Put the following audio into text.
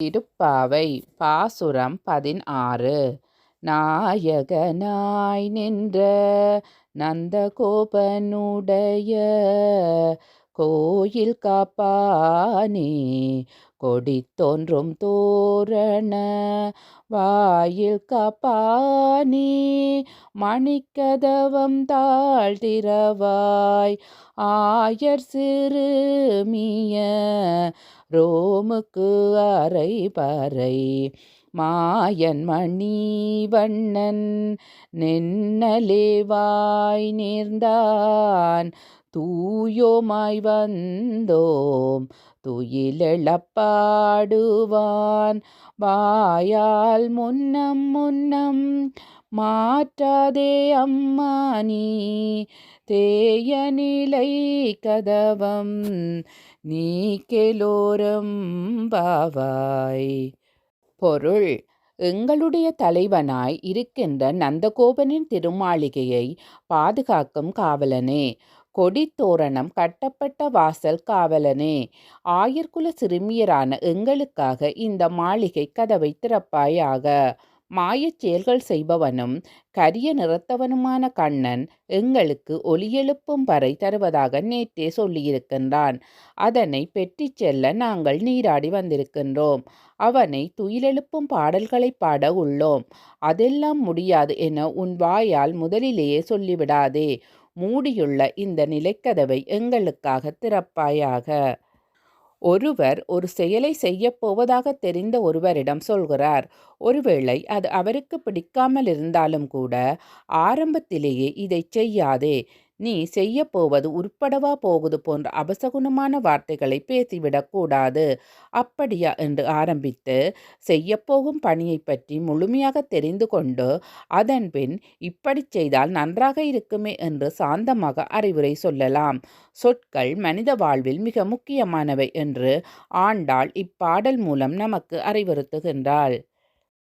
திருப்பாவை பாசுரம் 16. நாயகனாய் நின்ற நந்தகோபனுடைய கோயில் காப்பானே, கொடி தோன்றும் தோரண வாயில் காப்பானே, மணிக்கதவம் தாழ்த்திரவாய் ஆயர் சிறுமிய ரோமுக்கு அரை பறை மாயன் மணிவண்ணன் நென்னலேவாய் நேர்ந்தான் தூயோமாய் வந்தோம் துயிலெழப்பாடுவான் வாயால் முன்னம் முன்னம் மாற்றாதே அம்மா நீ தேய நிலை கதவம் நீக்கெலோரும் பாவாய். பொருள்: எங்களுடைய தலைவனாய் இருக்கின்ற நந்தகோபனின் திருமாளிகையை பாதுகாக்கும் காவலனே, கொடி தோரணம் கட்டப்பட்ட வாசல் காவலனே, ஆயர்குல சிறுமியரான எங்களுக்காக இந்த மாளிகை கதவை திறப்பாயாக. மாயச் செயல்கள் செய்பவனும் கரிய நிறத்தவனுமான கண்ணன் எங்களுக்கு ஒலியெழுப்பும் வரை தருவதாக நேற்றே சொல்லியிருக்கின்றான். அதனை பெற்றிச் செல்ல நாங்கள் நீராடி வந்திருக்கின்றோம். அவனை துயிலெழுப்பும் பாடல்களை பாட உள்ளோம். அதெல்லாம் முடியாது என உன் வாயால் முதலிலேயே சொல்லிவிடாதே. மூடியுள்ள இந்த நிலைக்கதவை எங்களுக்காக திறப்பாயாக. ஒருவர் ஒரு செயலை செய்யப் போவதாக தெரிந்த ஒருவரிடம் சொல்கிறார். ஒருவேளை அது அவருக்கு பிடிக்காமல் இருந்தாலும் கூட ஆரம்பத்திலேயே இதை செய்யாதே, நீ செய்ய போவது உருப்படவா போகுது போன்ற அபசகுணமான வார்த்தைகளை பேசிவிடக்கூடாது. அப்படியா என்று ஆரம்பித்து செய்யப்போகும் பணியை பற்றி முழுமையாக தெரிந்து கொண்டு அதன்பின் இப்படி செய்தால் நன்றாக இருக்குமே என்று சாந்தமாக அறிவுரை சொல்லலாம். சொற்கள் மனித வாழ்வில் மிக முக்கியமானவை என்று ஆண்டாள் இப்பாடல் மூலம் நமக்கு அறிவுறுத்துகின்றாள்.